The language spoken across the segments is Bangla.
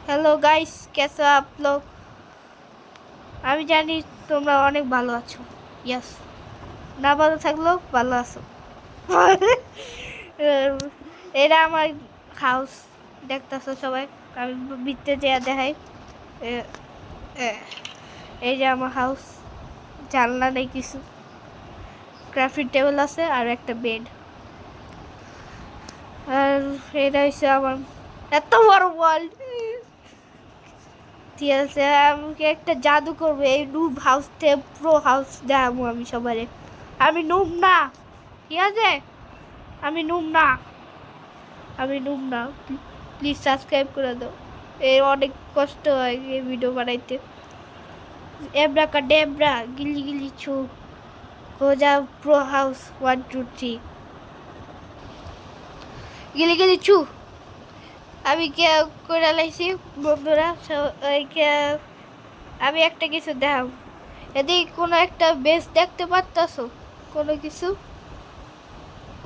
हेलो गाइस, कैसे हो आप लोग। আমি জানি তোমরা অনেক ভালো আছো। यस, না ভালো থাকলেও ভালো আছো। এটা আমার হাউস, দেখতেছো সবাই। আমি ভিতরে যেয়ে দেখাই। এই যে আমার হাউস, জানলা নেই কিছু, ক্রাফটিং টেবিল আছে আর একটা বেড। আর এটা হচ্ছে আমার এত বড় ওয়ার্ল্ড। ঠিক আছে, আমাকে একটা জাদু করবে এই নুব হাউস থেকে প্রো হাউস দেখাবো আমি সবাই। আমি নুব না, ঠিক আছে, আমি নুব না, আমি নুব না। প্লিজ সাবস্ক্রাইব করে দাও। এই অনেক কষ্ট হয় এই ভিডিও বানাইতে। এবরা কা ডেবরা গিলি গিলি ছু গোজা প্রো হাউস 1 2 3 গিলি গিলি ছু। আমি কে করে লাইছি বন্ধুরা, আমি একটা কিছু দেখাবো। এদিকে কোনো একটা বেস দেখতে পারতাছো, কোনো কিছু?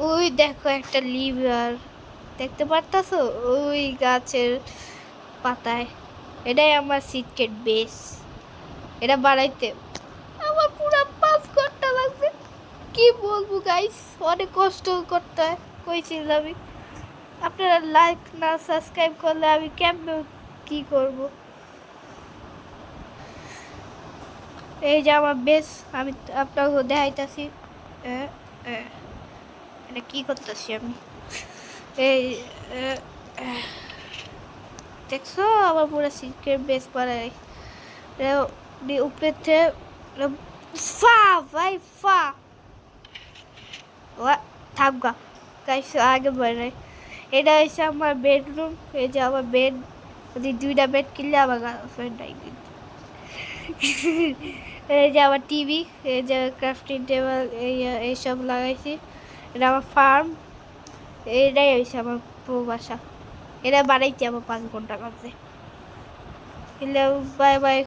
ওই দেখো একটা লিভার দেখতে পারতাছো ওই গাছের পাতায়। এটাই আমার সিক্রেট বেস। এটা বানাইতে আমার পুরো 5 ঘন্টা লাগছে। কি বলবো গাইস, অনেক কষ্ট করতে হয় কইছিল আমি। আপনারা লাইক না সাবস্ক্রাইব করলে আমি কেমনে কি করব। এই যে আমার বেস, আমি আপনাকে দেখাইতাছি। এটা কি করতেছি আমি, এই দেখছো আমার পুরো সিক্রেট বেস বানাই। উপরে ফা ভাই ফা থাকবা গাইস, আগে বানাই। এটা হচ্ছে আমার বেডরুম। এই যে আমার বেড, যদি 2টা বেড কিনলে আমার গার্লফ্রেন্ড নাই। এই যে আমার টিভি, এই যে ক্রাফটিং টেবিল, এইসব লাগাইছি। এটা আমার ফার্ম। এটাই হয়েছে আমার বাসা। এটা বানাইতে আমার 5 ঘন্টা লাগছে। Bye bye.